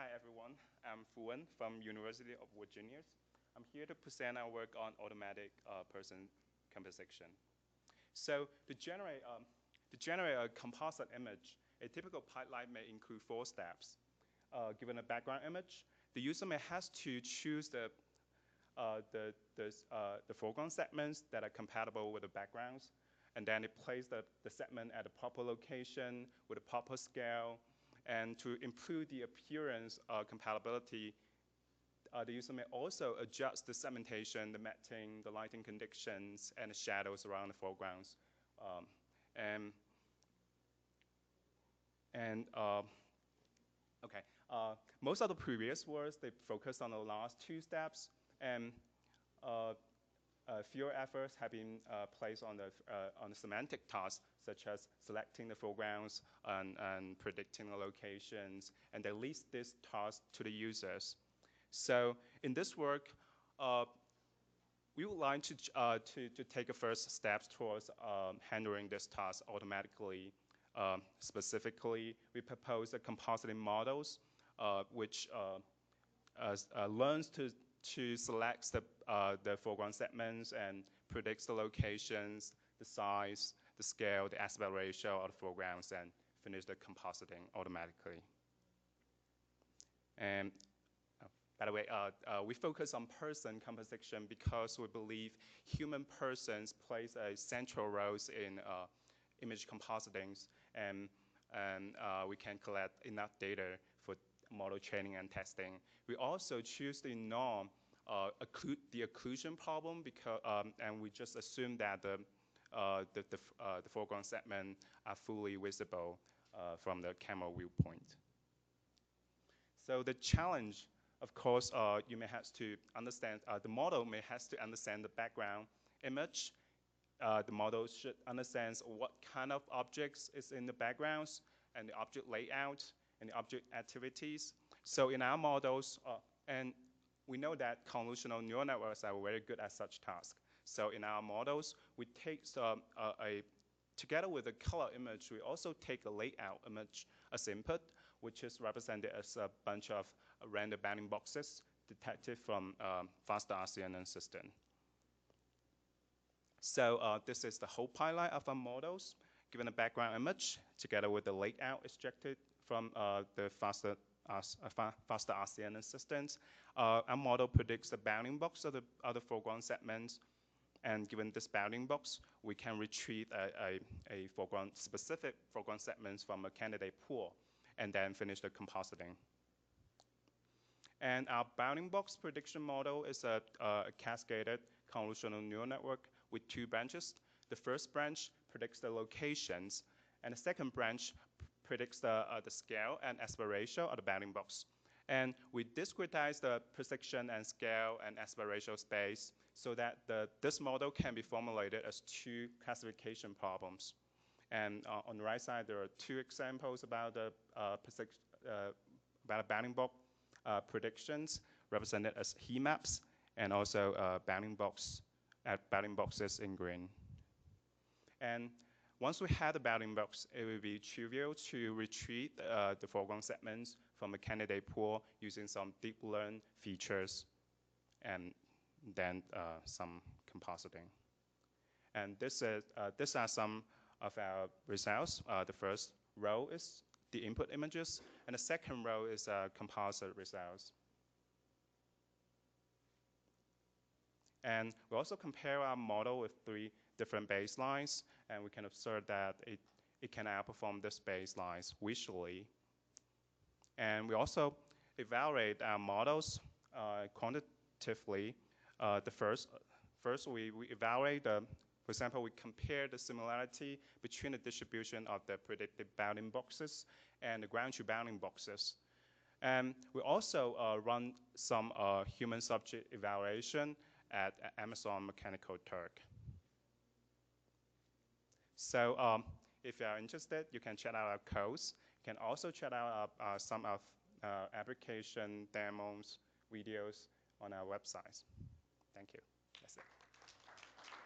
Hi everyone, I'm Fuwen from University of Virginia. I'm here to present our work on automatic person composition. So to generate a composite image, a typical pipeline may include 4 steps. Given a background image, the user may have to choose the foreground segments that are compatible with the backgrounds, and then it places the segment at a proper location with a proper scale. And to improve the appearance compatibility, the user may also adjust the segmentation, the matting, the lighting conditions, and the shadows around the foregrounds. Most of the previous works, they focused on the last 2 steps, and fewer efforts have been placed on the semantic tasks, such as selecting the foregrounds and predicting the locations, and they leave this task to the users. So in this work, we would like to take a first steps towards handling this task automatically. Specifically, we propose a compositing models, which learns to select the foreground segments and predicts the locations, the size, the scale, the aspect ratio of the foregrounds, and finish the compositing automatically. And by the way, we focus on person composition because we believe human persons plays a central role in image compositing, and we can collect enough data for model training and testing. We also choose to ignore the occlusion problem because, and we just assume that the foreground segment are fully visible from the camera viewpoint. So the challenge, of course, you may have to understand, the model may have to understand the background image. The model should understand what kind of objects is in the backgrounds and the object layout and the object activities. So in our models, and we know that convolutional neural networks are very good at such tasks. So in our models, we take together with the color image, we also take a layout image as input, which is represented as a bunch of random bounding boxes detected from faster RCNN system. So this is the whole pipeline of our models, given a background image, together with the layout extracted from the faster RCNN systems. Our model predicts the bounding box of the foreground segments, and given this bounding box, we can retrieve a specific foreground segments from a candidate pool, and then finish the compositing. And our bounding box prediction model is a cascaded convolutional neural network with 2 branches. The first branch predicts the locations, and the second branch predicts the scale and aspect ratio of the bounding box. And we discretize the precision and scale and aspect ratio space so that this model can be formulated as 2 classification problems. And on the right side, there are 2 examples about the bounding box predictions represented as heat maps, and also bounding boxes in green. And once we have the bounding box, it will be trivial to retrieve the foreground segments from a candidate pool using some deep learned features, and then some compositing. And these are some of our results. The first row is the input images, and the second row is composite results. And we also compare our model with 3 different baselines, and we can observe that it can outperform this baselines visually. And we also evaluate our models quantitatively. First we evaluate for example, we compare the similarity between the distribution of the predicted bounding boxes and the ground truth bounding boxes. And we also run some human subject evaluation at Amazon Mechanical Turk. So if you are interested, you can check out our codes. You can also check out some of application demos, videos on our websites. Thank you.